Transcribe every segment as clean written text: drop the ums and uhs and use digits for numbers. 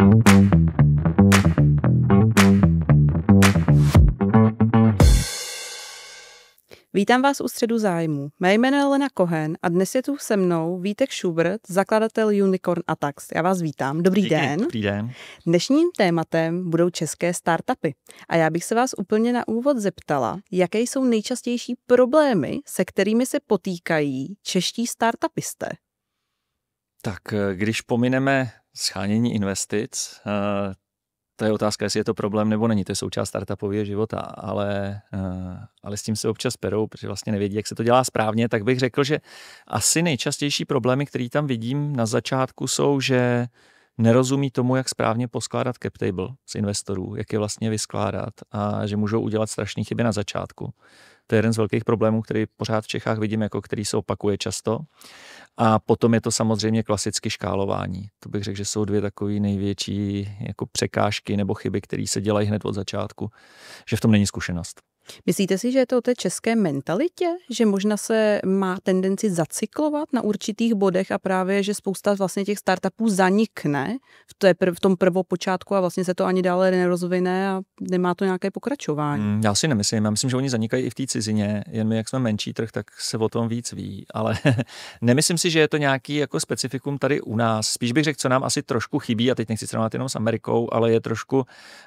Vítám vás u Středu zájmu. Mé jméno je Lena Cohen a dnes je tu se mnou Vítek Schubert, zakladatel Unicorn Attacks. Já vás vítám. Dobrý den. Dobrý den. Dnešním tématem budou české startupy. A já bych se vás úplně na úvod zeptala, jaké jsou nejčastější problémy, se kterými se potýkají čeští startupisté. Tak když pomineme shánění investic, to je otázka, jestli je to problém nebo není, to je součást startupového života, ale s tím se občas perou, protože vlastně nevědí, jak se to dělá správně, tak bych řekl, že asi nejčastější problémy, které tam vidím na začátku, jsou, že nerozumí tomu, jak správně poskládat cap table z investorů, jak je vlastně vyskládat a že můžou udělat strašné chyby na začátku. To je jeden z velkých problémů, který pořád v Čechách vidím, jako který se opakuje často. A potom je to samozřejmě klasicky škálování. To bych řekl, že jsou dvě takové největší jako překážky nebo chyby, které se dělají hned od začátku, že v tom není zkušenost. Myslíte si, že je to o té české mentalitě, že možná se má tendenci zacyklovat na určitých bodech a právě, že spousta vlastně těch startupů zanikne v tom prvopočátku a vlastně se to ani dále nerozvine a nemá to nějaké pokračování? Já si nemyslím. Já myslím, že oni zanikají i v té cizině, jen my, jak jsme menší trh, tak se o tom víc ví, ale nemyslím si, že je to nějaký jako specifikum tady u nás. Spíš bych řekl, co nám asi trošku chybí, a teď nechci srovnat jenom s Amerikou, ale je trošku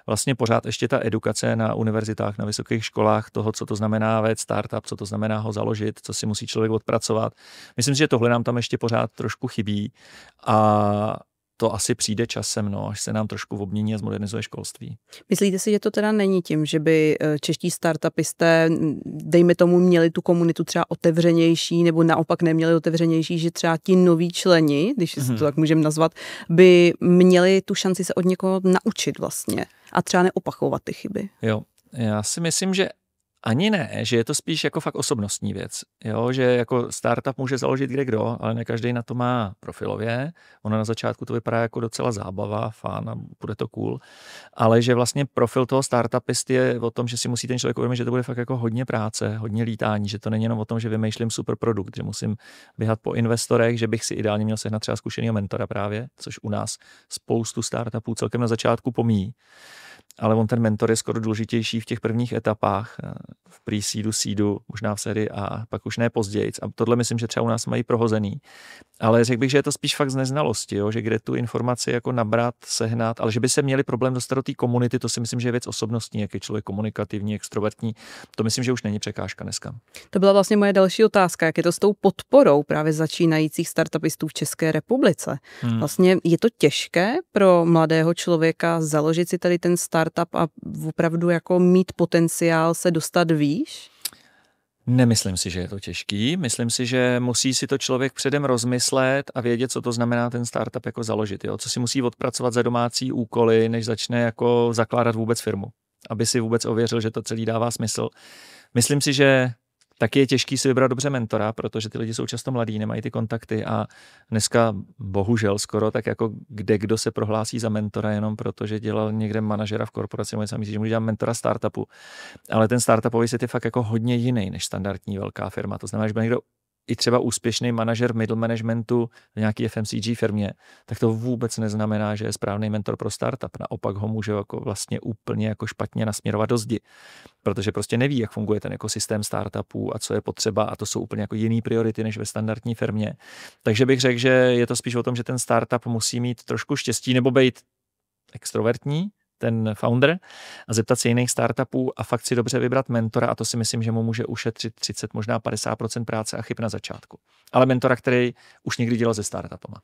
vlastně pořád ještě ta edukace na univerzitách, na vysokých školách toho, co to znamená vést startup, co to znamená ho založit, co si musí člověk odpracovat. Myslím si, že tohle nám tam ještě pořád trošku chybí a to asi přijde časem, až se nám trošku obmění a zmodernizuje školství. Myslíte si, že to teda není tím, že by čeští startupisté, dejme tomu, měli tu komunitu třeba otevřenější, nebo naopak neměli otevřenější, že třeba ti noví členi, když si to tak můžeme nazvat, by měli tu šanci se od někoho naučit vlastně a třeba neopakovat ty chyby? Jo, já si myslím, že ani ne, že je to spíš jako fakt osobnostní věc. Jo, že jako startup může založit kdekdo, ale ne každý na to má profilově. Ono na začátku to vypadá jako docela zábava, fán a bude to cool. Ale že vlastně profil toho startupisty je o tom, že si musí ten člověk uvědomit, že to bude fakt jako hodně práce, hodně lítání, že to není jenom o tom, že vymýšlím super produkt, že musím běhat po investorech, že bych si ideálně měl sehnat třeba zkušenýho mentora právě, což u nás spoustu startupů celkem na začátku pomíjí. Ale on ten mentor je skoro důležitější v těch prvních etapách, v pre-seedu, seedu, možná v sérii a pak už ne později. A tohle myslím, že třeba u nás mají prohozený. Ale řekl bych, že je to spíš fakt z neznalosti, jo? Že kde tu informaci jako nabrat, sehnat, ale že by se měli problém dostat do té komunity, to si myslím, že je věc osobnostní, jak je člověk komunikativní, extrovertní. To myslím, že už není překážka dneska. To byla vlastně moje další otázka, jak je to s tou podporou právě začínajících startupistů v České republice. Vlastně je to těžké pro mladého člověka založit si tady ten startup a opravdu jako mít potenciál se dostat výš? Nemyslím si, že je to těžký. Myslím si, že musí si to člověk předem rozmyslet a vědět, co to znamená ten startup jako založit. Jo? Co si musí odpracovat za domácí úkoly, než začne jako zakládat vůbec firmu. Aby si vůbec ověřil, že to celý dává smysl. Myslím si, že taky je těžký si vybrat dobře mentora, protože ty lidi jsou často mladí, nemají ty kontakty a dneska bohužel skoro tak jako kdo se prohlásí za mentora jenom protože dělal někde manažera v korporaci, může myslí, že může dělat mentora startupu. Ale ten startupový svět je fakt jako hodně jiný než standardní velká firma. To znamená, že byl někdo i třeba úspěšný manažer middle managementu v nějaký FMCG firmě, tak to vůbec neznamená, že je správný mentor pro startup. Naopak ho může jako vlastně úplně jako špatně nasměrovat do zdi, protože prostě neví, jak funguje ten ekosystém startupů a co je potřeba a to jsou úplně jako jiný priority než ve standardní firmě. Takže bych řekl, že je to spíš o tom, že ten startup musí mít trošku štěstí nebo být extrovertní, ten founder, a zeptat se jiných startupů a fakt si dobře vybrat mentora a to si myslím, že mu může ušetřit 30, možná 50% práce a chyb na začátku. Ale mentora, který už někdy dělal se startupama.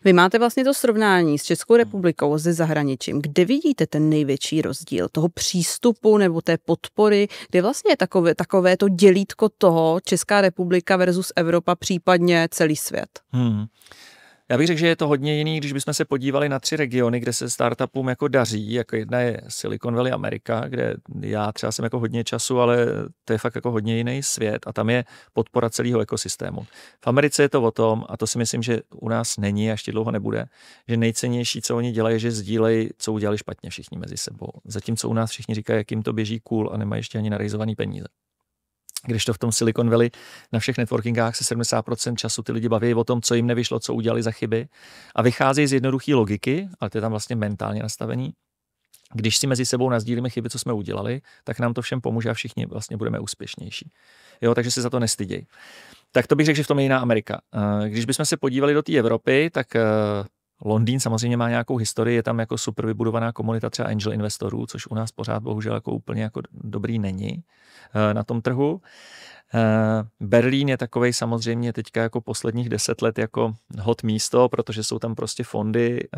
Vy máte vlastně to srovnání s Českou republikou, se zahraničím. Kde vidíte ten největší rozdíl toho přístupu nebo té podpory? Kde vlastně je takové to dělítko toho Česká republika versus Evropa, případně celý svět? Já bych řekl, že je to hodně jiný, když bychom se podívali na 3 regiony, kde se startupům jako daří. Jako jedna je Silicon Valley Amerika, kde já třeba jsem jako hodně času, ale to je fakt jako hodně jiný svět a tam je podpora celého ekosystému. V Americe je to o tom, a to si myslím, že u nás není a ještě dlouho nebude, že nejcennější, co oni dělají, je, že sdílejí, co udělali špatně všichni mezi sebou. Zatímco u nás všichni říkají, jak jim to běží cool a nemají ještě ani narejzovaný peníze. Když to v tom Silicon Valley na všech networkingách se 70% času ty lidi baví o tom, co jim nevyšlo, co udělali za chyby a vycházejí z jednoduché logiky, ale to je tam vlastně mentálně nastavení. Když si mezi sebou nasdílíme chyby, co jsme udělali, tak nám to všem pomůže a všichni vlastně budeme úspěšnější. Jo, takže se za to nestyděj. Tak to bych řekl, že v tom je jiná Amerika. Když bychom se podívali do té Evropy, tak Londýn samozřejmě má nějakou historii, je tam jako super vybudovaná komunita třeba angel investorů, což u nás pořád bohužel jako úplně jako dobrý není na tom trhu. Berlín je takovej samozřejmě teďka jako posledních 10 let jako hot místo, protože jsou tam prostě fondy,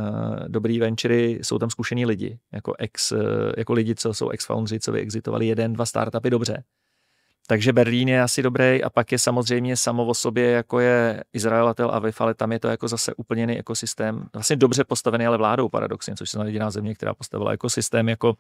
dobrý ventury, jsou tam zkušení lidi, jako lidi, co jsou ex-foundři, co vyexitovali 1-2 startupy dobře. Takže Berlín je asi dobrý a pak je samozřejmě samo o sobě, jako je Izrael a Tel Aviv, ale tam je to jako zase úplně jiný ekosystém. Vlastně dobře postavený, ale vládou paradoxně, což je jediná země, která postavila ekosystém jako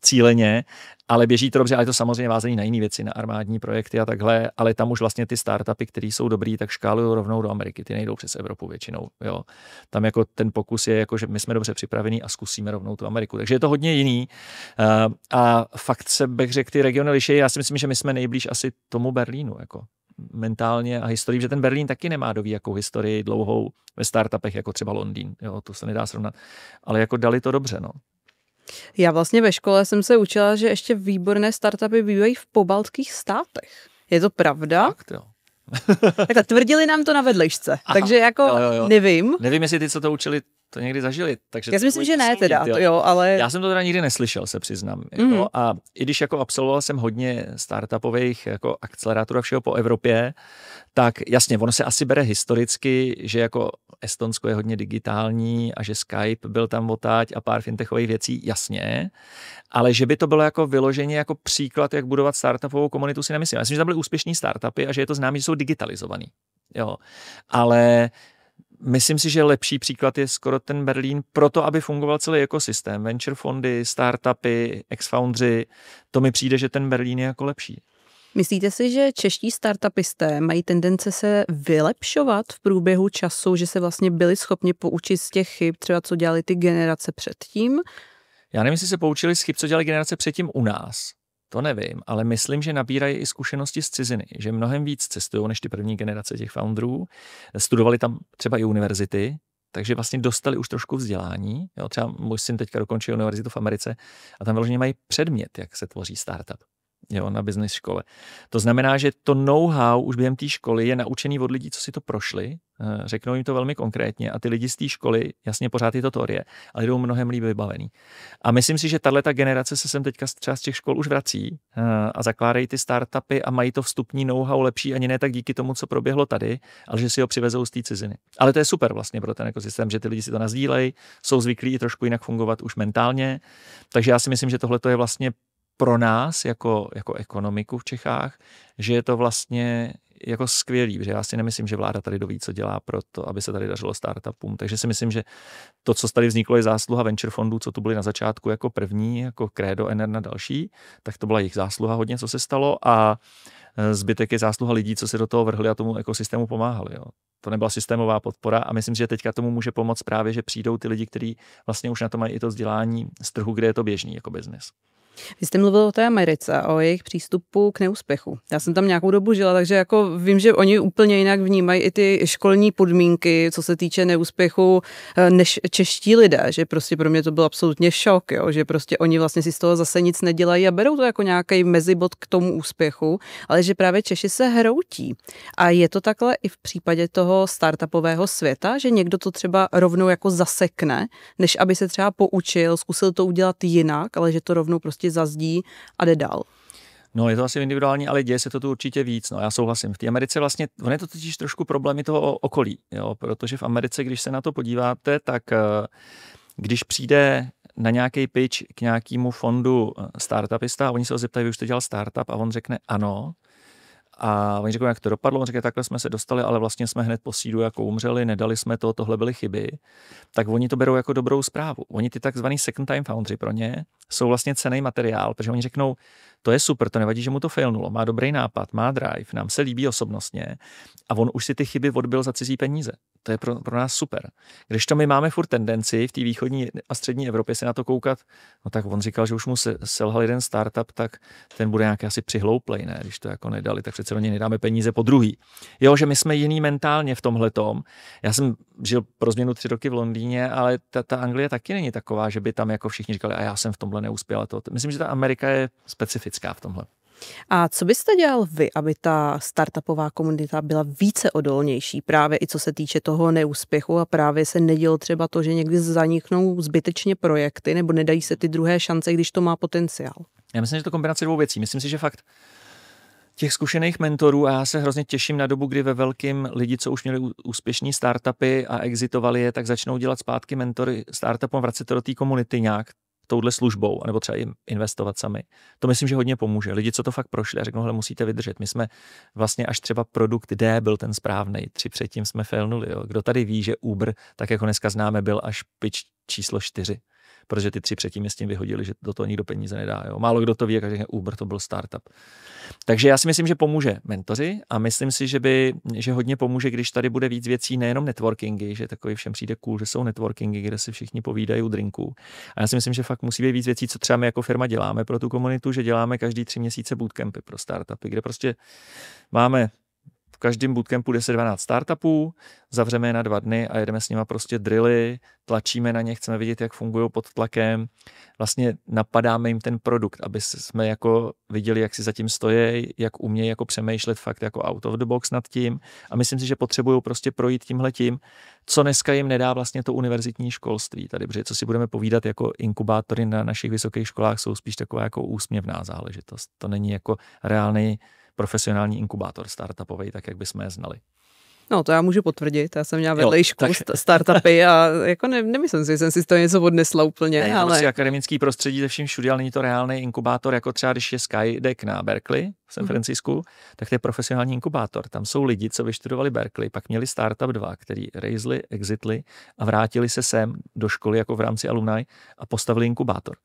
cíleně, ale běží to dobře, ale je to samozřejmě vázaný na jiné věci, na armádní projekty a takhle, ale tam už vlastně ty startupy, které jsou dobrý, tak škálují rovnou do Ameriky, ty nejdou přes Evropu většinou. Jo. Tam jako ten pokus je, jako, že my jsme dobře připravení a zkusíme rovnou tu Ameriku. Takže je to hodně jiný a fakt se bych řekl, ty regiony liší. Já si myslím, že my jsme nejblíž asi tomu Berlínu, jako mentálně a historii, že ten Berlín taky nemá jakou historii dlouhou ve startupech, jako třeba Londýn, jo, to se nedá srovnat, ale jako dali to dobře, no. Já vlastně ve škole jsem se učila, že ještě výborné startupy bývají v pobaltských státech. Je to pravda? Fakt, jo. Takhle tvrdili nám to na vedlejšce, takže jako jo. Nevím. Nevím, jestli ty, co to učili, to někdy zažili. Takže já si myslím, že ne teda, jo, ale... Já jsem to teda nikdy neslyšel, se přiznám. Jako, a i když jako absolvoval jsem hodně startupových jako akcelerátorů a všeho po Evropě, tak jasně, ono se asi bere historicky, že jako Estonsko je hodně digitální a že Skype byl tam otáť a pár fintechových věcí, jasně, ale že by to bylo jako vyloženě jako příklad, jak budovat startupovou komunitu, si nemyslím. Já myslím, že tam byly úspěšní startupy a že je to známé, že jsou digitalizovaný. Jo, ale myslím si, že lepší příklad je skoro ten Berlín proto, aby fungoval celý ekosystém. Venture fondy, startupy, ex-foundři, to mi přijde, že ten Berlín je jako lepší. Myslíte si, že čeští startupisté mají tendence se vylepšovat v průběhu času, že se vlastně byli schopni poučit z těch chyb, třeba co dělali ty generace předtím? Já nevím, jestli se poučili z chyb, co dělali generace předtím u nás. To nevím, ale myslím, že nabírají i zkušenosti z ciziny, že mnohem víc cestují než ty první generace těch founderů. Studovali tam třeba i univerzity, takže vlastně dostali už trošku vzdělání. Jo, třeba můj syn teďka dokončil univerzitu v Americe a tam vyloženě mají předmět, jak se tvoří startup. Jo, na business škole. To znamená, že to know-how už během té školy je naučený od lidí, co si to prošli, řeknou jim to velmi konkrétně a ty lidi z té školy, jasně pořád je to teorie, ale jdou mnohem líp vybavený. A myslím si, že tato generace se sem teďka třeba z těch škol už vrací a zakládají ty startupy a mají to vstupní know-how lepší ani ne tak díky tomu, co proběhlo tady, ale že si ho přivezou z té ciziny. Ale to je super vlastně pro ten ekosystém, že ty lidi si to nasdílejí, jsou zvyklí trošku jinak fungovat už mentálně. Takže já si myslím, že tohle je vlastně pro nás jako ekonomiku v Čechách, že je to vlastně jako skvělý, že já si nemyslím, že vláda tady doví, co dělá pro to, aby se tady dařilo startupům. Takže si myslím, že to, co tady vzniklo, je zásluha venture fondů, co tu byly na začátku jako první, jako Credo, Enerna další, tak to byla jejich zásluha hodně, co se stalo a zbytek je zásluha lidí, co se do toho vrhli a tomu ekosystému pomáhali. Jo. To nebyla systémová podpora a myslím, že teďka tomu může pomoct právě, že přijdou ty lidi, kteří vlastně už na to mají i to vzdělání z trhu, kde je to běžný jako biznis. Vy jste mluvil o té Americe a o jejich přístupu k neúspěchu. Já jsem tam nějakou dobu žila, takže jako vím, že oni úplně jinak vnímají i ty školní podmínky, co se týče neúspěchu, než čeští lidé, že prostě pro mě to byl absolutně šok, jo? Že prostě oni vlastně si z toho zase nic nedělají a berou to jako nějaký mezibod k tomu úspěchu, ale že právě Češi se hroutí. A je to takhle i v případě toho startupového světa, že někdo to třeba rovnou jako zasekne, než aby se třeba poučil, zkusil to udělat jinak, ale že to rovnou prostě zazdí a jde dál. No, je to asi individuální, ale děje se to tu určitě víc. No, já souhlasím. V té Americe vlastně, on je to totiž trošku problémy toho okolí, jo, protože v Americe, když se na to podíváte, tak když přijde na nějaký pitch k nějakému fondu startupista, oni se ho zeptají, vy už jste dělal startup a on řekne ano. A oni řeknou, jak to dopadlo, on řekne, takhle jsme se dostali, ale vlastně jsme hned po seedu jako umřeli, nedali jsme to, tohle byly chyby. Tak oni to berou jako dobrou zprávu. Oni ty takzvaný second time foundry pro ně jsou vlastně cenný materiál, protože oni řeknou, To je super, to nevadí, že mu to failnulo, má dobrý nápad, má drive, nám se líbí osobnostně a on už si ty chyby odbyl za cizí peníze. To je pro nás super. Když to my máme furt tendenci v té východní a střední Evropě se na to koukat, no tak on říkal, že už mu selhal jeden startup, tak ten bude nějaký asi přihlouplej, ne? Když to jako nedali, tak přece do něj nedáme peníze po druhý. Jo, že my jsme jiný mentálně v tomhletom. Já jsem žil pro změnu 3 roky v Londýně, ale ta Anglie taky není taková, že by tam jako všichni říkali, a já jsem v tomhle neuspěl. Myslím, že ta Amerika je specifická v tomhle. A co byste dělal vy, aby ta startupová komunita byla více odolnější, právě i co se týče toho neúspěchu a právě se nedělo třeba to, že někdy zaniknou zbytečně projekty nebo nedají se ty druhé šance, když to má potenciál? Já myslím, že to kombinace 2 věcí. Myslím si, že fakt těch zkušených mentorů, a já se hrozně těším na dobu, kdy ve velkým lidi, co už měli úspěšní startupy a exitovali je, tak začnou dělat zpátky mentory startupům, vracet to do té komunity nějak touhle službou, anebo třeba i investovat sami. To myslím, že hodně pomůže. Lidi, co to fakt prošli a řeknou, hele, musíte vydržet. My jsme vlastně až třeba produkt D byl ten správnej, 3 předtím jsme failnuli. Jo. Kdo tady ví, že Uber, tak jako dneska známe, byl až pitch číslo 4, protože ty 3 předtím je s tím vyhodili, že do toho nikdo peníze nedá. Jo. Málo kdo to ví, jak řekne Uber, to byl startup. Takže já si myslím, že pomůže mentoři a myslím si, že hodně pomůže, když tady bude víc věcí, nejenom networkingy, že takový všem přijde cool, že jsou networkingy, kde si všichni povídají u drinků. A já si myslím, že fakt musí být víc věcí, co třeba my jako firma děláme pro tu komunitu, že děláme každý 3 měsíce bootcampy pro startupy, kde prostě máme v každém bootcampu 10-12 startupů, zavřeme je na 2 dny a jedeme s nima prostě drily, tlačíme na ně, chceme vidět, jak fungují pod tlakem, vlastně napadáme jim ten produkt, aby jsme jako viděli, jak si zatím stojí, jak umějí jako přemýšlet fakt jako out of the box nad tím a myslím si, že potřebují prostě projít tímhletím, co dneska jim nedá vlastně to univerzitní školství tady, protože co si budeme povídat jako inkubátory na našich vysokých školách jsou spíš taková jako úsměvná záležitost. To není jako reálný profesionální inkubátor startupový, tak jak bychom je znali. No, to já můžu potvrdit. Já jsem měla vedlejšku startupy a jako nemyslím si, že jsem si z toho něco odnesla úplně. Ne, ale prostě akademický prostředí ze vším všude, ale není to reálný inkubátor, jako třeba když je Skydeck na Berkeley v San Francisku, tak to je profesionální inkubátor. Tam jsou lidi, co vyštudovali Berkeley, pak měli Startup 2, který raiseli, exitli a vrátili se sem do školy jako v rámci alumni a postavili inkubátor.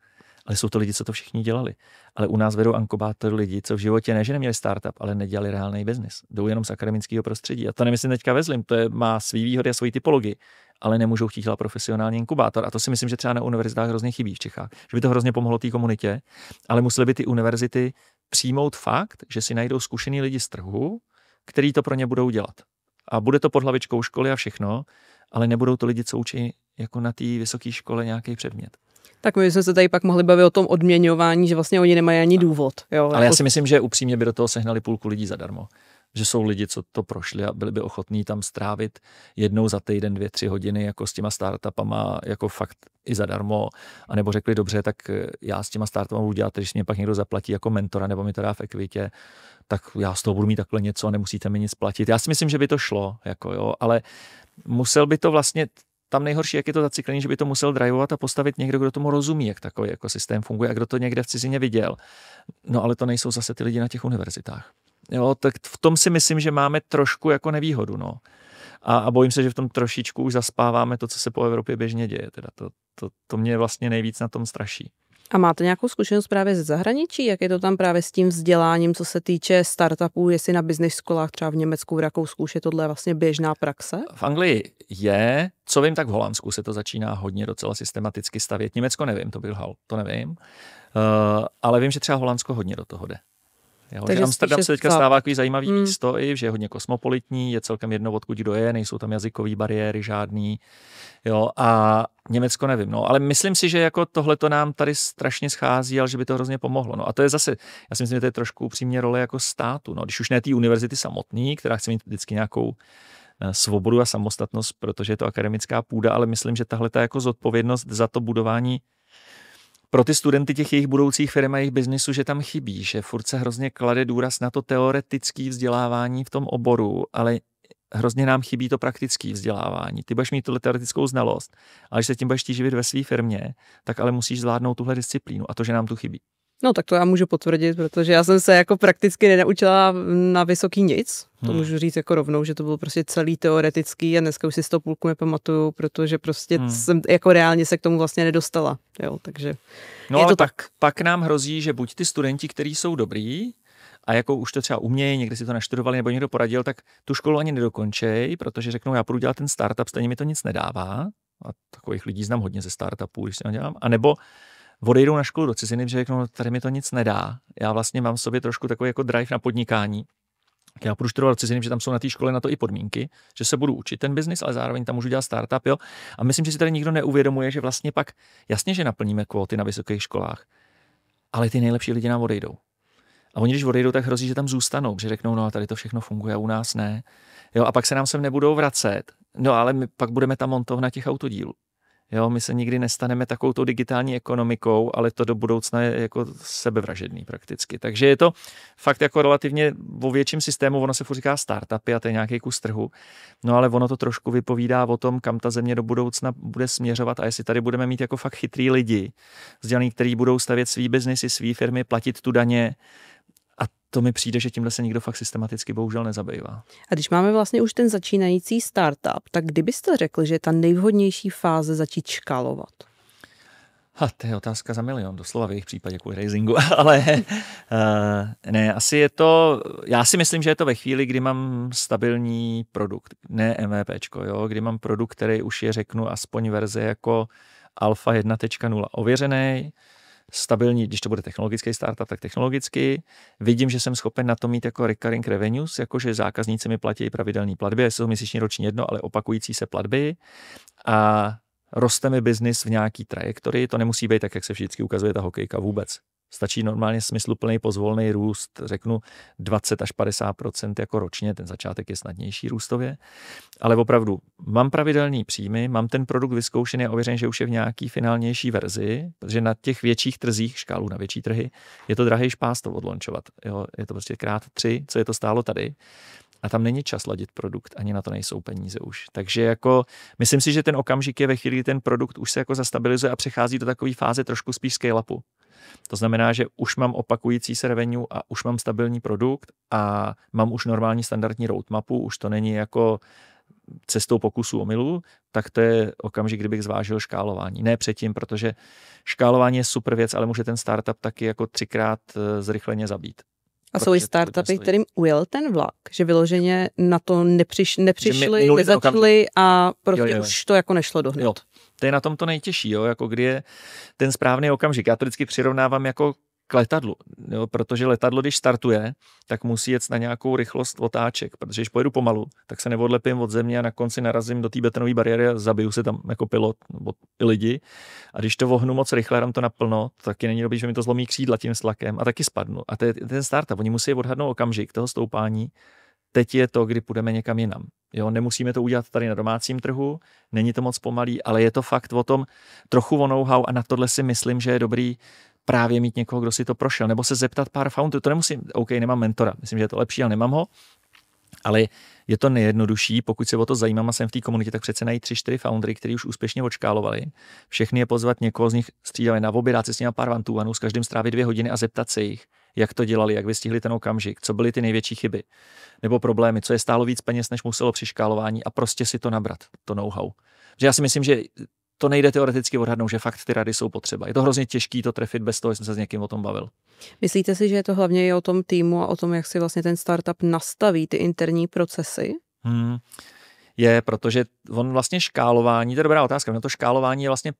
Ale jsou to lidi, co to všichni dělali. Ale u nás vedou inkubátor lidi, co v životě ne, že neměli startup, ale nedělali reálný biznis. Jdou jenom z akademického prostředí. A to nemyslím teďka ve zlým, má svý výhody a svoji typologii, ale nemůžou chtít dělat profesionální inkubátor. A to si myslím, že třeba na univerzitách hrozně chybí v Čechách. Že by to hrozně pomohlo té komunitě, ale musely by ty univerzity přijmout fakt, že si najdou zkušený lidi z trhu, který to pro ně budou dělat. A bude to pod hlavičkou školy a všechno, ale nebudou to lidi, co učí jako na té vysoké škole nějaký předmět. Tak my jsme se tady pak mohli bavit o tom odměňování, že vlastně oni nemají ani důvod. Jo, ale já si myslím, že upřímně by do toho sehnali půlku lidí zadarmo. Že jsou lidi, co to prošli a byli by ochotní tam strávit jednou za týden 2-3 hodiny jako s těma startupama, jako fakt i zadarmo. A nebo řekli, dobře, tak já s těma startupama budu dělat, když mě pak někdo zaplatí jako mentora nebo mi to dá v ekvitě, tak já z toho budu mít takhle něco a nemusíte mi nic platit. Já si myslím, že by to šlo, jako jo, ale musel by to vlastně tam nejhorší, jak je to zacyklený, že by to musel drivovat a postavit někdo, kdo tomu rozumí, jak takový ekosystém funguje a kdo to někde v cizině viděl. No ale to nejsou zase ty lidi na těch univerzitách. Jo, tak v tom si myslím, že máme trošku jako nevýhodu, no. A bojím se, že v tom trošičku už zaspáváme to, co se po Evropě běžně děje. Teda to mě vlastně nejvíc na tom straší. A máte nějakou zkušenost právě ze zahraničí? Jak je to tam právě s tím vzděláním, co se týče startupů, jestli na business školách třeba v Německu, v Rakousku už je tohle vlastně běžná praxe? V Anglii je, co vím, tak v Holandsku se to začíná hodně docela systematicky stavět. Německo nevím, to byl hal, to nevím. Ale vím, že třeba Holandsko hodně do toho jde. Jo, že Amsterdam se teďka stává takový zajímavý místo, že je hodně kosmopolitní, je celkem jedno, odkud kdo je, nejsou tam jazykové bariéry žádný. Jo, a Německo nevím, no, ale myslím si, že jako tohle to nám tady strašně schází, ale že by to hrozně pomohlo. No a to je zase, já si myslím, že to je trošku upřímně role jako státu, no, když už ne té univerzity samotný, která chce mít vždycky nějakou svobodu a samostatnost, protože je to akademická půda, ale myslím, že tahle ta jako zodpovědnost za to budování pro ty studenty těch jejich budoucích firm a jejich biznisu, že tam chybí, že furt se hrozně klade důraz na to teoretické vzdělávání v tom oboru, ale hrozně nám chybí to praktické vzdělávání. Ty budeš mít tuhle teoretickou znalost, ale když se tím budeš živit ve své firmě, tak ale musíš zvládnout tuhle disciplínu a to, že nám tu chybí. No tak to já můžu potvrdit, protože já jsem se jako prakticky nenaučila na vysoký nic. To můžu říct jako rovnou, že to bylo prostě celý teoretický a dneska už si z toho půlku nepamatuju, protože prostě jsem jako reálně se k tomu vlastně nedostala. Jo, takže no, je to ale tak. Pak nám hrozí, že buď ty studenti, kteří jsou dobrý a jako už to třeba umějí, někdy si to naštudovali nebo někdo poradil, tak tu školu ani nedokončej, protože řeknou, já půjdu dělat ten startup, stejně mi to nic nedává. A takových lidí znám hodně ze startupů, když si to dělám. A nebo odejdou na školu do ciziny, že řeknou, tady mi to nic nedá. Já vlastně mám v sobě trošku takový jako drive na podnikání. Já půjdu studovat do ciziny, že tam jsou na té škole na to i podmínky, že se budu učit ten biznis, ale zároveň tam můžu dělat startup, jo. A myslím, že si tady nikdo neuvědomuje, že vlastně pak jasně, že naplníme kvóty na vysokých školách, ale ty nejlepší lidi nám odejdou. A oni, když odejdou, tak hrozí, že tam zůstanou, že řeknou, no tady to všechno funguje a u nás ne. Jo, a pak se nám sem nebudou vracet. No, ale my pak budeme ta montovna těch autodílů. Jo, my se nikdy nestaneme takovou tou digitální ekonomikou, ale to do budoucna je jako sebevražedný prakticky. Takže je to fakt jako relativně o větším systému, ono se furt říká startupy a to je nějaký kus trhu, no ale ono to trošku vypovídá o tom, kam ta země do budoucna bude směřovat a jestli tady budeme mít jako fakt chytrý lidi, vzdělaný, kteří budou stavět svý biznesy, svý firmy, platit tu daně. A to mi přijde, že tímhle se nikdo fakt systematicky bohužel nezabývá. A když máme vlastně už ten začínající startup, tak kdybyste řekl, že je ta nejvhodnější fáze začít škálovat? To je otázka za milion, doslova v jejich případě kvůli raisingu, ale ne, asi je to, já si myslím, že je to ve chvíli, kdy mám stabilní produkt, ne MVPčko, jo, kdy mám produkt, který už je, řeknu, aspoň verze jako Alpha 1.0 ověřený, stabilní, když to bude technologický startup, tak technologicky. Vidím, že jsem schopen na to mít jako recurring revenues, jakože zákazníci mi platí pravidelné platby, jestli jsou měsíční, roční jedno, ale opakující se platby a roste mi biznis v nějaký trajektorii. To nemusí být tak, jak se vždycky ukazuje ta hokejka vůbec. Stačí normálně smysluplný pozvolný růst, řeknu 20 až 50% jako ročně, ten začátek je snadnější růstově, ale opravdu mám pravidelný příjmy, mám ten produkt vyzkoušený a ověřený, že už je v nějaký finálnější verzi, protože na těch větších trzích, škálu na větší trhy, je to drahý špás to odlončovat. Jo, je to prostě x3, co je to stálo tady. A tam není čas ladit produkt, ani na to nejsou peníze už. Takže jako myslím si, že ten okamžik je ve chvíli, kdy ten produkt už se jako zastabilizuje a přechází do takové fáze trošku spíš scale-upu. To znamená, že už mám opakující se revenue a už mám stabilní produkt a mám už normální standardní roadmapu, už to není jako cestou pokusu omylu, tak to je okamžik, kdybych zvážil škálování. Ne předtím, protože škálování je super věc, ale může ten startup taky jako 3x zrychleně zabít. A jsou i startupy, kterým ujel ten vlak, že vyloženě na to nepřišli, nezačali a prostě už to jako nešlo dohnat. To je na tom to nejtěžší, jo, jako kdy je ten správný okamžik. Já to vždycky přirovnávám jako k letadlu, jo, protože letadlo, když startuje, tak musí jet na nějakou rychlost otáček, protože když pojedu pomalu, tak se neodlepím od země a na konci narazím do té betonové bariéry a zabiju se tam jako pilot nebo i lidi. A když to vohnu moc rychle, dám to naplno, taky není dobrý, že mi to zlomí křídla tím tlakem a taky spadnu. A ten startup, oni musí odhadnout okamžik toho stoupání. Teď je to, kdy půjdeme někam jinam. Jo, nemusíme to udělat tady na domácím trhu, není to moc pomalý, ale je to fakt o tom trochu o know-how a na tohle si myslím, že je dobrý právě mít někoho, kdo si to prošel, nebo se zeptat pár founderů. To nemusím, OK, nemám mentora, myslím, že je to lepší, ale nemám ho, ale je to nejjednodušší, pokud se o to zajímám a jsem v té komunitě, tak přece najít 3-4 foundery, kteří už úspěšně odškálovali. Všechny je pozvat, někoho z nich střídali na oběd, dát si s nimi pár one-to-one, s každým strávit 2 hodiny a zeptat se jich, jak to dělali, jak vystihli ten okamžik, co byly ty největší chyby nebo problémy, co je stálo víc peněz, než muselo při škálování a prostě si to nabrat, to know-how. Že já si myslím, že to nejde teoreticky odhadnout, že fakt ty rady jsou potřeba. Je to hrozně těžký to trefit bez toho, že jsem se s někým o tom bavil. Myslíte si, že je to hlavně i o tom týmu a o tom, jak si vlastně ten startup nastaví ty interní procesy? Je, protože on vlastně škálování, to je dobrá otázka, no to škálování je vlastně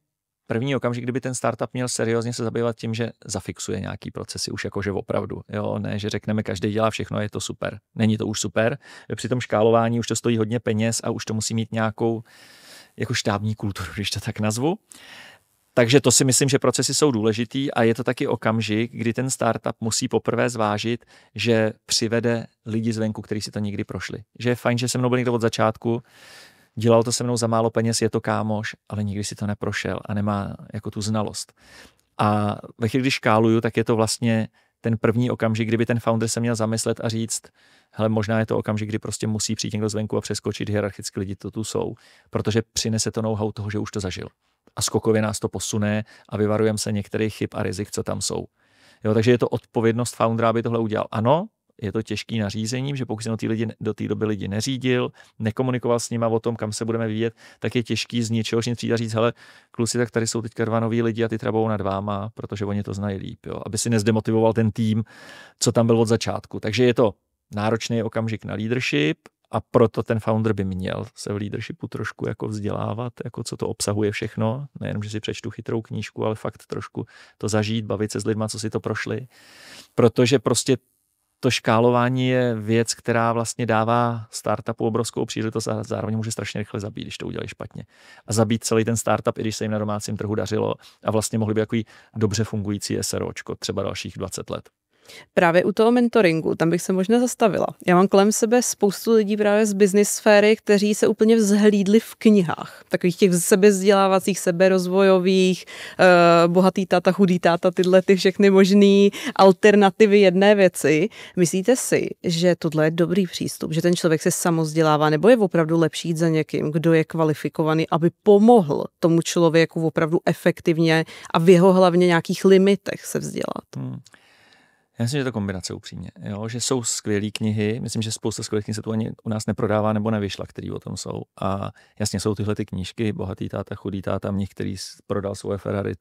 první okamžik, kdyby ten startup měl seriózně se zabývat tím, že zafixuje nějaký procesy, už jakože opravdu. Jo, ne, že řekneme, každý dělá všechno, je to super. Není to už super. Při tom škálování už to stojí hodně peněz a už to musí mít nějakou jako štábní kulturu, když to tak nazvu. Takže to si myslím, že procesy jsou důležitý a je to taky okamžik, kdy ten startup musí poprvé zvážit, že přivede lidi zvenku, kteří si to nikdy prošli. Že je fajn, že se mnou byl někdo od začátku, dělal to se mnou za málo peněz, je to kámoš, ale nikdy si to neprošel a nemá jako tu znalost. A ve chvíli, když škáluju, tak je to vlastně ten první okamžik, kdyby ten founder se měl zamyslet a říct, hele, možná je to okamžik, kdy prostě musí přijít někdo zvenku a přeskočit hierarchicky lidi, to tu jsou, protože přinese to know-how toho, že už to zažil. A skokově nás to posune a vyvarujeme se některých chyb a rizik, co tam jsou. Jo, takže je to odpovědnost foundera, aby tohle udělal. Ano, je to těžký nařízením, že pokud se do té doby lidi neřídil, nekomunikoval s nima o tom, kam se budeme vyvíjet, tak je těžký z ničeho nic přijít a říct, hele, kluci, tak tady jsou teďka 2 noví lidi a ty trabou nad váma, protože oni to znají líp, jo, aby si nezdemotivoval ten tým, co tam byl od začátku. Takže je to náročný okamžik na leadership a proto ten founder by měl se v leadershipu trošku jako vzdělávat, jako co to obsahuje všechno, nejenom, že si přečtu chytrou knížku, ale fakt trošku to zažít, bavit se s lidma, co si to prošli, protože prostě to škálování je věc, která vlastně dává startupu obrovskou příležitost a zároveň může strašně rychle zabít, když to udělají špatně. A zabít celý ten startup, i když se jim na domácím trhu dařilo a vlastně mohli by takový dobře fungující SROčko třeba dalších 20 let. Právě u toho mentoringu, tam bych se možná zastavila. Já mám kolem sebe spoustu lidí právě z business sféry, kteří se úplně vzhlídli v knihách. Takových těch sebevzdělávacích, seberozvojových, bohatý táta, chudý táta, tyhle ty všechny možný alternativy jedné věci. Myslíte si, že tohle je dobrý přístup, že ten člověk se samovzdělává, nebo je opravdu lepší jít za někým, kdo je kvalifikovaný, aby pomohl tomu člověku opravdu efektivně a v jeho hlavně nějakých limitech se vzdělat? Já myslím, že to kombinace upřímně, jo? Že jsou skvělé knihy, myslím, že spousta skvělých knih se tu ani u nás neprodává nebo nevyšla, který o tom jsou. A jasně jsou tyhle ty knížky, bohatý táta, chudý táta, mnich, který prodal svoje Ferrari,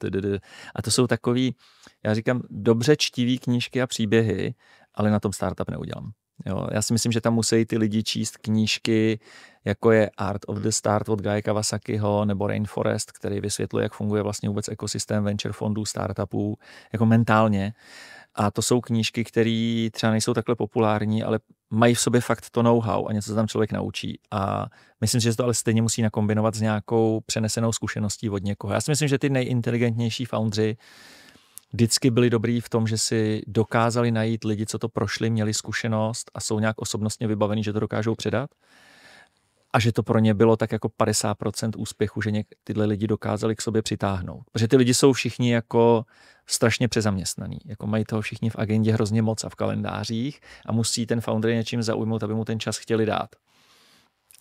a to jsou takový, já říkám, dobře čtivý knížky a příběhy, ale na tom startup neudělám. Jo? Já si myslím, že tam musí ty lidi číst knížky, jako je Art of the Start od Guye Kawasakiho nebo Rainforest, který vysvětluje, jak funguje vlastně vůbec ekosystém venture fondů, startupů, jako mentálně. A to jsou knížky, které třeba nejsou takhle populární, ale mají v sobě fakt to know-how a něco se tam člověk naučí. A myslím si, že to ale stejně musí nakombinovat s nějakou přenesenou zkušeností od někoho. Já si myslím, že ty nejinteligentnější foundři vždycky byli dobrý v tom, že si dokázali najít lidi, co to prošli, měli zkušenost a jsou nějak osobnostně vybavení, že to dokážou předat. A že to pro ně bylo tak jako 50% úspěchu, že tyhle lidi dokázali k sobě přitáhnout. Protože ty lidi jsou všichni jako strašně přezaměstnaný. Jako mají toho všichni v agendě hrozně moc a v kalendářích a musí ten founder něčím zaujmout, aby mu ten čas chtěli dát.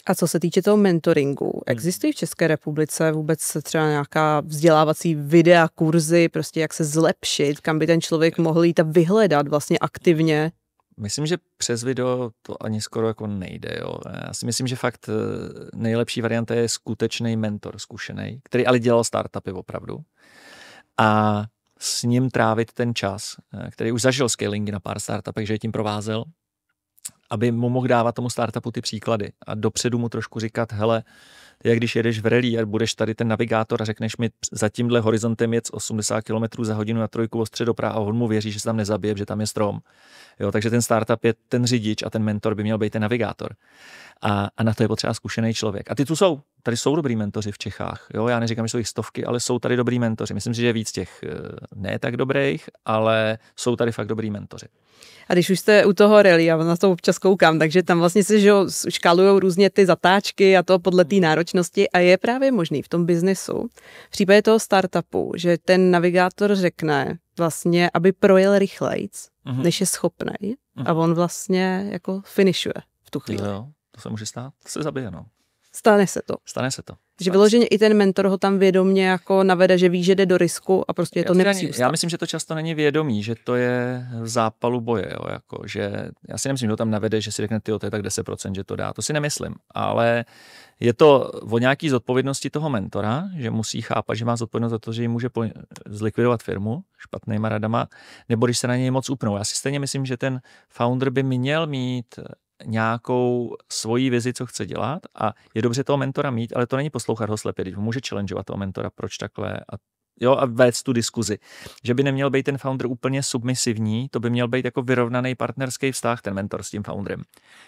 A co se týče toho mentoringu, existují v České republice vůbec třeba nějaká vzdělávací videa, kurzy, prostě jak se zlepšit, kam by ten člověk mohl jít a vyhledat vlastně aktivně? Myslím, že přes video to ani skoro jako nejde. Jo. Já si myslím, že fakt nejlepší varianta je skutečný mentor, zkušený, který ale dělal startupy opravdu. A s ním trávit ten čas, který už zažil scalingy na pár startupech, že je tím provázel, aby mu mohl dávat tomu startupu ty příklady a dopředu mu trošku říkat, hele, jak když jedeš v rally a budeš tady ten navigátor a řekneš mi za tímhle horizontem jet 80 km za hodinu na trojku ostře doprava a on mu věří, že se tam nezabije, že tam je strom. Jo, takže ten startup je ten řidič a ten mentor by měl být ten navigátor. A na to je potřeba zkušený člověk. A ty tu jsou. Tady jsou dobrý mentoři v Čechách. Jo, já neříkám, že jsou jich stovky, ale jsou tady dobrý mentoři. Myslím si, že je víc těch ne tak dobrých, ale jsou tady fakt dobrý mentoři. A když už jste u toho rally, já na to občas koukám, takže tam vlastně se škálujou různě ty zatáčky a to podle té náročnosti a je právě možný v tom biznesu, v případě toho startupu, že ten navigátor řekne vlastně, aby projel rychlejc, než je schopnej a on vlastně jako finišuje v tu chvíli. Jo, to se může stát, to se zabije, no. Stane se to. Stane se to. Že vyloženě i ten mentor ho tam vědomě jako navede, že ví, že jde do risku a prostě je to nemusí ustat. Já myslím, že to často není vědomí, že to je v zápalu boje. Jo, jako, že já si nemyslím, že ho tam navede, že si řekne, tyjo, to je tak 10%, že to dá. To si nemyslím. Ale je to o nějaký zodpovědnosti toho mentora, že musí chápat, že má zodpovědnost za to, že jim může zlikvidovat firmu špatnýma radama, nebo když se na něj moc upnou. Já si stejně myslím, že ten founder by měl mít nějakou svoji vizi, co chce dělat a je dobře toho mentora mít, ale to není poslouchat ho slepě, když může challengeovat toho mentora, proč takhle a vést tu diskuzi. Že by neměl být ten founder úplně submisivní, to by měl být jako vyrovnaný partnerský vztah, ten mentor s tím founderem.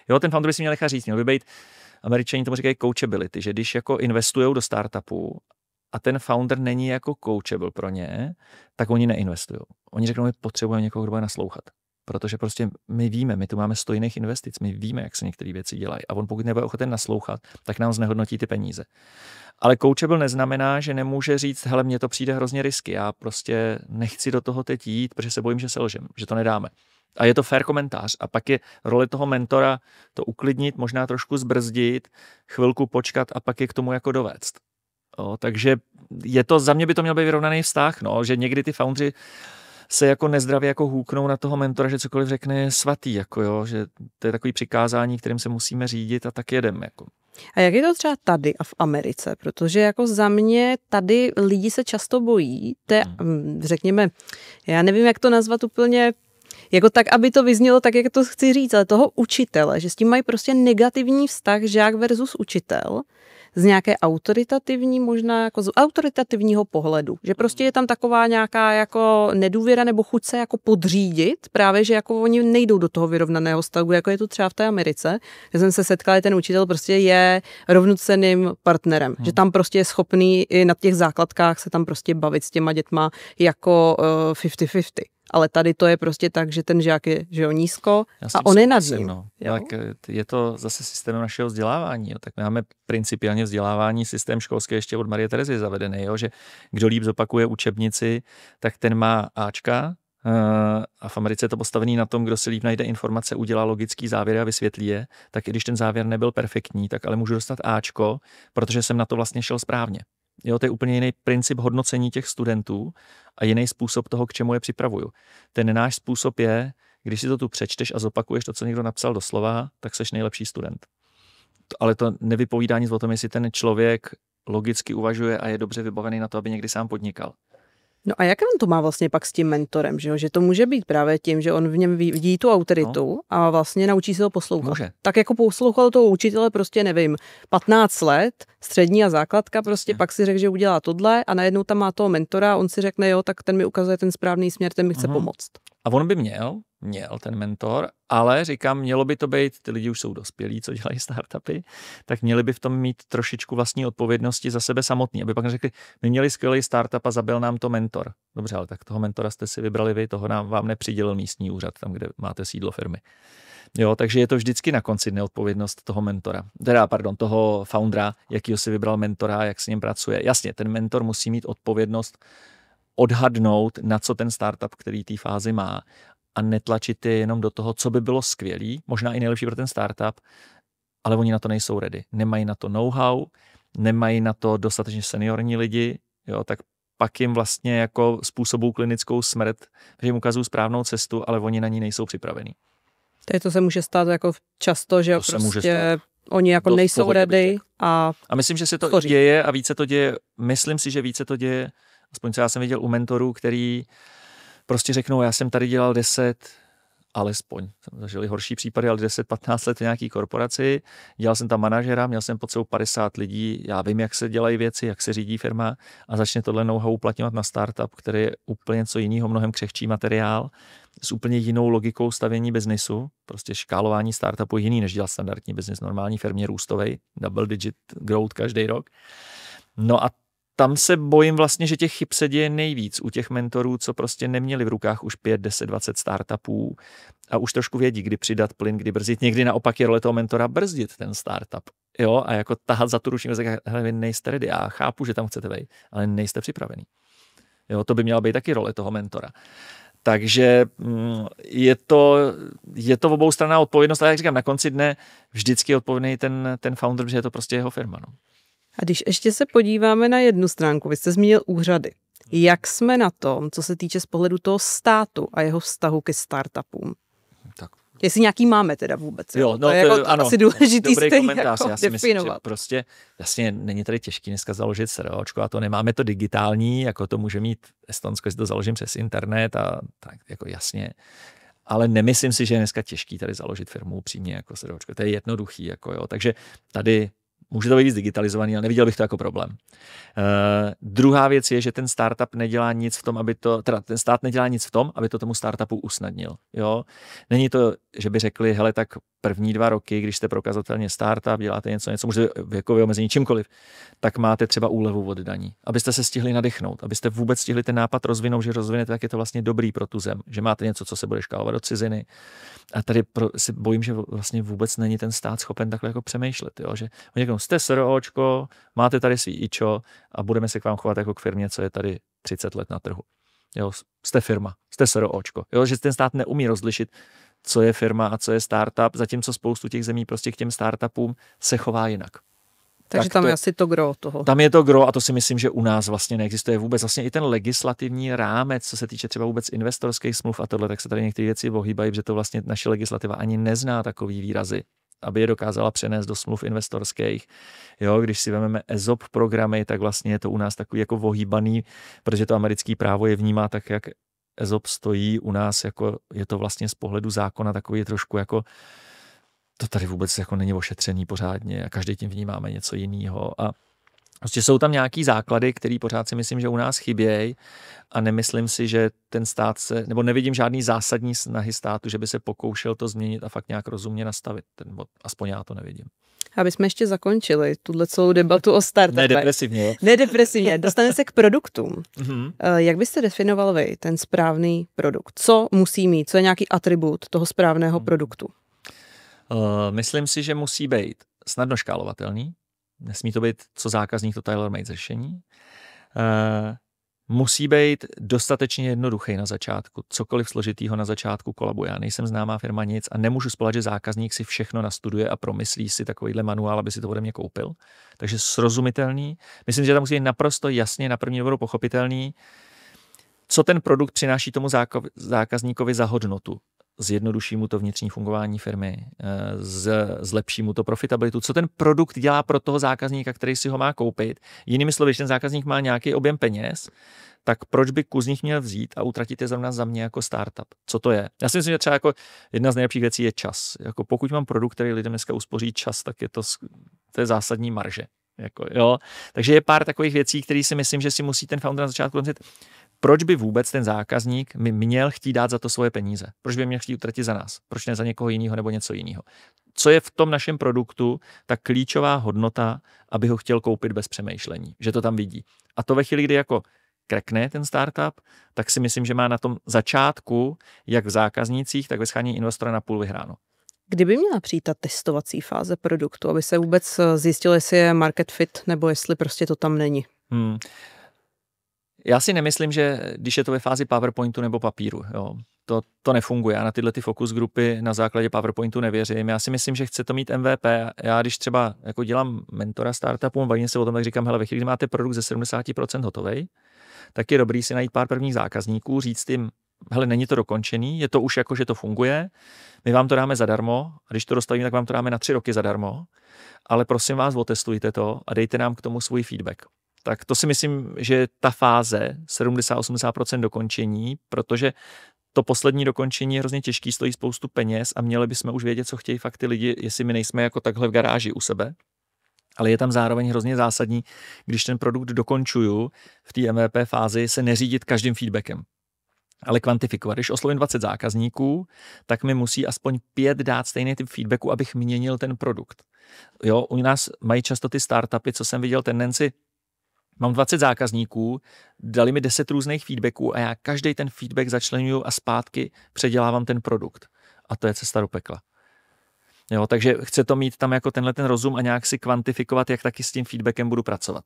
Jo, ten founder by si měl nechat říct, měl by být, Američani tomu říkají coachability, že když jako investujou do startupu a ten founder není jako coachable pro ně, tak oni neinvestují. Oni řeknou, my potřebujeme někoho, kdo bude naslouchat. Protože prostě my víme, my tu máme 100 jiných investic, my víme, jak se některé věci dělají. A on pokud nebude ochoten naslouchat, tak nám znehodnotí ty peníze. Ale coachable neznamená, že nemůže říct, hele, mně to přijde hrozně risky, já prostě nechci do toho teď jít, protože se bojím, že selžem, že to nedáme. A je to fair komentář. A pak je role toho mentora to uklidnit, možná trošku zbrzdit, chvilku počkat a pak je k tomu jako dovést. Takže je to, za mě by to měl být vyrovnaný vztah, no, že někdy ty foundři se jako nezdravě jako hůknou na toho mentora, že cokoliv řekne je svatý, jako jo, že to je takový přikázání, kterým se musíme řídit a tak jedem, jako. A jak je to třeba tady a v Americe? Protože jako za mě tady lidi se často bojí, řekněme, já nevím, jak to nazvat úplně, jako tak, aby to vyznělo tak, jak to chci říct, ale toho učitele, že s tím mají prostě negativní vztah žák versus učitel, z nějaké autoritativní, možná jako z autoritativního pohledu. Že prostě je tam taková nějaká jako nedůvěra nebo chuť se jako podřídit, právě, že jako oni nejdou do toho vyrovnaného stavu, jako je to třeba v té Americe, že jsem se setkala, ten učitel prostě je rovnocenným partnerem, že tam prostě je schopný i na těch základkách se tam prostě bavit s těma dětma jako 50-50. Ale tady to je prostě tak, že ten žák je, že jo, nízko a on je nad ním. No. Tak je to zase systém našeho vzdělávání. Jo. Tak máme principiálně vzdělávání, systém školský ještě od Marie Terezy zavedený, jo, že kdo líp zopakuje učebnici, tak ten má Ačka. A v Americe je to postavený na tom, kdo si líp najde informace, udělá logický závěr a vysvětlí je, tak i když ten závěr nebyl perfektní, tak ale můžu dostat Ačko, protože jsem na to vlastně šel správně. Jo, to je úplně jiný princip hodnocení těch studentů a jiný způsob toho, k čemu je připravuju. Ten náš způsob je, když si to tu přečteš a zopakuješ to, co někdo napsal doslova, tak seš nejlepší student. Ale to nevypovídá nic o tom, jestli ten člověk logicky uvažuje a je dobře vybavený na to, aby někdy sám podnikal. No a jak on to má vlastně pak s tím mentorem, že to může být právě tím, že on v něm vidí tu autoritu a vlastně naučí se ho poslouchat. Může. Tak jako poslouchal toho učitele prostě, nevím, 15 let, střední a základka prostě, pak si řekl, že udělá tohle a najednou tam má toho mentora, on si řekne, jo, tak ten mi ukazuje ten správný směr, ten mi chce pomoct. A on by měl ten mentor, ale říkám, mělo by to být, ty lidi už jsou dospělí, co dělají startupy, tak měli by v tom mít trošičku vlastní odpovědnosti za sebe samotný, aby pak neřekli, my měli skvělý startup a zabil nám to mentor. Dobře, ale tak toho mentora jste si vybrali vy, toho vám nepřidělil místní úřad, tam, kde máte sídlo firmy. Jo, takže je to vždycky na konci neodpovědnost toho mentora. Toho foundera, jakýho si vybral mentora, jak s ním pracuje. Jasně, ten mentor musí mít odpovědnost odhadnout, na co ten startup, který té fázi má, a netlačit je jenom do toho, co by bylo skvělý, možná i nejlepší pro ten startup, ale oni na to nejsou ready. Nemají na to know-how, nemají na to dostatečně seniorní lidi, jo, tak pak jim vlastně jako způsobují klinickou smrt, že jim ukazují správnou cestu, ale oni na ní nejsou připravení. To se může stát jako často, že prostě oni jako nejsou ready a myslím, že se to děje a více to děje, myslím si, že více to děje, aspoň co já jsem viděl u mentorů, který prostě řeknou, já jsem tady dělal 10, alespoň, jsem zažil horší případy, ale 10-15 let v nějaký korporaci, dělal jsem tam manažera, měl jsem pod sebou 50 lidí, já vím, jak se dělají věci, jak se řídí firma a začne tohle know-how uplatňovat na startup, který je úplně něco jiného, mnohem křehčí materiál, s úplně jinou logikou stavění biznisu, prostě škálování startupu jiný, než dělat standardní biznis, normální firmě růstovej, double digit growth každý rok. No a tam se bojím vlastně, že těch chyb se děje nejvíc u těch mentorů, co prostě neměli v rukách už 5, 10, 20 startupů a už trošku vědí, kdy přidat plyn, kdy brzdit. Někdy naopak je role toho mentora brzdit ten startup. Jo, a jako tahat za tu ručník a říkat, hele, vy nejste ready, já chápu, že tam chcete vejít, ale nejste připravený. Jo, to by měla být taky role toho mentora. Takže je to oboustranná odpovědnost, ale jak říkám, na konci dne vždycky je odpovědný ten founder, že je to prostě jeho firma. No. A když ještě se podíváme na jednu stránku, vy jste zmínil úřady. Jak jsme na tom, co se týče z pohledu toho státu a jeho vztahu ke startupům? Tak. Jestli nějaký máme teda vůbec. Jo, no to je jako ano, asi důležitý dobrý komentář. Jako já si definovat. myslím, že prostě jasně není tady těžký dneska založit SROčko a to nemáme to digitální, jako to může mít Estonsko, jestli to založím přes internet a tak jako jasně. Ale nemyslím si, že je dneska těžký tady založit firmu upřímně jako SROčko. To je jednoduchý, jako jo. Takže tady může to být víc digitalizovaný, ale neviděl bych to jako problém. Druhá věc je, že ten startup nedělá nic v tom, ten stát nedělá nic v tom, aby to tomu startupu usnadnil. Jo? Není to, že by řekli, hele, tak první 2 roky, když jste prokazatelně startup, děláte něco můžete věkové omezení čímkoliv, tak máte třeba úlevu od daní, abyste se stihli nadechnout, abyste vůbec stihli ten nápad rozvinout, že rozvinete, tak je to vlastně dobrý pro tu zem, že máte něco, co se bude škálovat do ciziny. A tady si bojím, že vlastně vůbec není ten stát schopen takhle jako přemýšlet, jo? Že oni řeknou, jste SROčko, máte tady svý ičo a budeme se k vám chovat jako k firmě, co je tady 30 let na trhu. Jo, jste firma, jste SROčko. Jo, že ten stát neumí rozlišit, co je firma a co je startup, zatímco spoustu těch zemí prostě k těm startupům se chová jinak. Takže tam je asi to gro toho. Tam je to gro a to si myslím, že u nás vlastně neexistuje vůbec. Vlastně i ten legislativní rámec, co se týče třeba vůbec investorských smluv a tohle, tak se tady některé věci ohýbají, že to vlastně naše legislativa ani nezná takový výrazy, aby je dokázala přenést do smluv investorských. Jo, když si vezmeme ESOP programy, tak vlastně je to u nás takový jako ohýbaný, protože to americké právo je vnímá tak, jak ESOP stojí u nás, jako je to vlastně z pohledu zákona takový trošku jako to tady vůbec jako není ošetřený pořádně a každý tím vnímáme něco jiného. A prostě jsou tam nějaký základy, který pořád si myslím, že u nás chybějí a nemyslím si, že ten stát nebo nevidím žádný zásadní snahy státu, že by se pokoušel to změnit a fakt nějak rozumně nastavit. Aspoň já to nevidím. Aby jsme ještě zakončili tuhle celou debatu o startupech. Nedepresivně. Dostaneme se k produktům. Jak byste definoval vy ten správný produkt? Co musí mít? Co je nějaký atribut toho správného produktu? Myslím si, že musí být snadno škálovatelný. Nesmí to být, co zákazník, to tailor-made řešení. Musí být dostatečně jednoduchý na začátku. Cokoliv složitýho na začátku kolabuje. Já nejsem známá firma nic a nemůžu spolehat, že zákazník si všechno nastuduje a promyslí si takovýhle manuál, aby si to ode mě koupil. Takže srozumitelný. Myslím, že tam musí být naprosto jasně na první dobrou pochopitelný, co ten produkt přináší tomu zákazníkovi za hodnotu. Zjednoduší mu to vnitřní fungování firmy, zlepší mu to profitabilitu. Co ten produkt dělá pro toho zákazníka, který si ho má koupit? Jinými slovy, když ten zákazník má nějaký objem peněz, tak proč by kus z nich měl vzít a utratit je zrovna za mě jako startup? Co to je? Já si myslím, že třeba jako jedna z nejlepších věcí je čas. Jako pokud mám produkt, který lidem dneska uspoří čas, tak je to je zásadní marže. Jo? Takže je pár takových věcí, které si myslím, že si musí ten founder na začátku rozmyslet. Proč by vůbec ten zákazník mi měl chtít dát za to svoje peníze? Proč by měl chtít utratit za nás? Proč ne za někoho jiného nebo něco jiného? Co je v tom našem produktu ta klíčová hodnota, aby ho chtěl koupit bez přemýšlení? Že to tam vidí. A to ve chvíli, kdy jako krekne ten startup, tak si myslím, že má na tom začátku, jak v zákaznících, tak ve schání investora na půl vyhráno. Kdyby měla přijít ta testovací fáze produktu, aby se vůbec zjistilo, jestli je market fit, nebo jestli prostě to tam není? Já si nemyslím, že když je to ve fázi PowerPointu nebo papíru, jo, to nefunguje. Já na tyhle ty focus grupy na základě PowerPointu nevěřím. Já si myslím, že chce to mít MVP. Já když třeba jako dělám mentora startupům, bavím se o tom, tak říkám, hele, ve chvíli, kdy máte produkt ze 70% hotovej, tak je dobrý si najít pár prvních zákazníků, říct jim, hele, není to dokončený, je to už jako, že to funguje, my vám to dáme zadarmo, a když to dostavíme, tak vám to dáme na 3 roky zadarmo, ale prosím vás, otestujte to a dejte nám k tomu svůj feedback. Tak to si myslím, že ta fáze 70-80% dokončení, protože to poslední dokončení je hrozně těžký, stojí spoustu peněz a měli bychom už vědět, co chtějí fakt ty lidi, jestli my nejsme jako takhle v garáži u sebe. Ale je tam zároveň hrozně zásadní, když ten produkt dokončuju v té MVP fázi, se neřídit každým feedbackem, ale kvantifikovat. Když oslovím 20 zákazníků, tak mi musí aspoň 5 dát stejný typ feedbacku, abych měnil ten produkt. Jo, u nás mají často ty startupy, co jsem viděl tendenci, mám 20 zákazníků, dali mi 10 různých feedbacků a já každý ten feedback začlenuju a zpátky předělávám ten produkt. A to je cesta do pekla. Jo, takže chce to mít tam jako tenhle ten rozum a nějak si kvantifikovat, jak taky s tím feedbackem budu pracovat.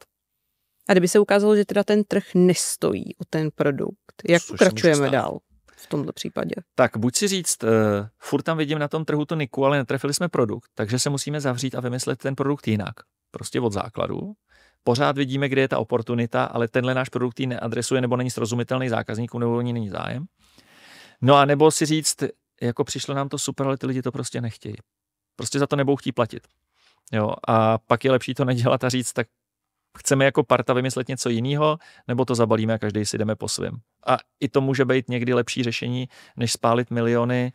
A kdyby se ukázalo, že teda ten trh nestojí o ten produkt, jak pokračujeme dál v tomto případě? Tak buď si říct, furt tam vidím na tom trhu tu niku, ale netrefili jsme produkt, takže se musíme zavřít a vymyslet ten produkt jinak. Prostě od základu. Pořád vidíme, kde je ta oportunita, ale tenhle náš produkt ji neadresuje nebo není srozumitelný zákazníkům, nebo o ní není zájem. No a nebo si říct, jako přišlo nám to super, ale ty lidi to prostě nechtějí. Prostě za to nebudou chtít platit. Jo, a pak je lepší to nedělat a říct, tak chceme jako parta vymyslet něco jiného, nebo to zabalíme a každý si jdeme po svém. A i to může být někdy lepší řešení, než spálit miliony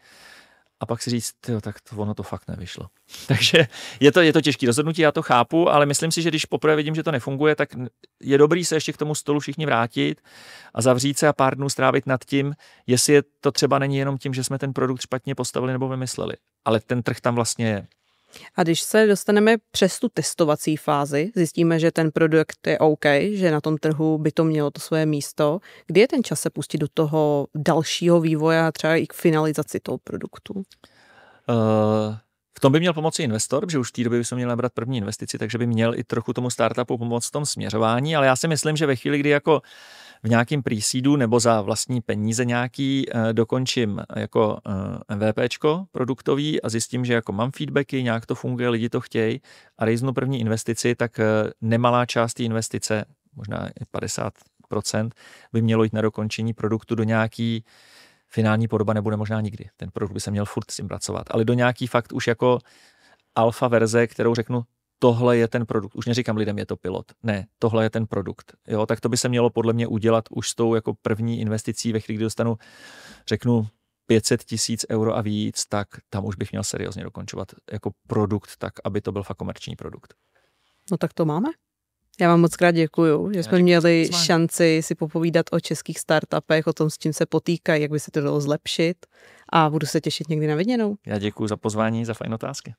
a pak si říct, tak ono to fakt nevyšlo. Takže je to těžké rozhodnutí, já to chápu, ale myslím si, že když poprvé vidím, že to nefunguje, tak je dobrý se ještě k tomu stolu všichni vrátit a zavřít se a pár dnů strávit nad tím, jestli je to třeba není jenom tím, že jsme ten produkt špatně postavili nebo vymysleli, ale ten trh tam vlastně je. A když se dostaneme přes tu testovací fázi, zjistíme, že ten produkt je OK, že na tom trhu by to mělo to svoje místo, kdy je ten čas se pustit do toho dalšího vývoje a třeba i k finalizaci toho produktu? V tom by měl pomoci investor, že už v té době bychom měli nabrat první investici, takže by měl i trochu tomu startupu pomoct v tom směřování, ale já si myslím, že ve chvíli, kdy jako v nějakém pre-seedu nebo za vlastní peníze nějaký dokončím jako MVPčko produktový a zjistím, že jako mám feedbacky, nějak to funguje, lidi to chtějí a raisenu první investici, tak nemalá část té investice, možná 50%, by mělo jít na dokončení produktu do nějaký finální podoba nebude možná nikdy. Ten produkt by se měl furt s tím pracovat, ale do nějaký fakt už jako alfa verze, kterou řeknu, tohle je ten produkt. Už neříkám lidem, je to pilot. Ne, tohle je ten produkt. Jo, tak to by se mělo podle mě udělat už s tou jako první investicí, ve chvíli, kdy dostanu, řeknu, 500 000 euro a víc, tak tam už bych měl seriózně dokončovat jako produkt, tak aby to byl fakt komerční produkt. No tak to máme. Já vám moc krát děkuju, že jsme měli šanci si popovídat o českých startupech, o tom, s čím se potýkají, jak by se to dalo zlepšit a budu se těšit někdy na viděnou. Já děkuju za pozvání, za fajn otázky.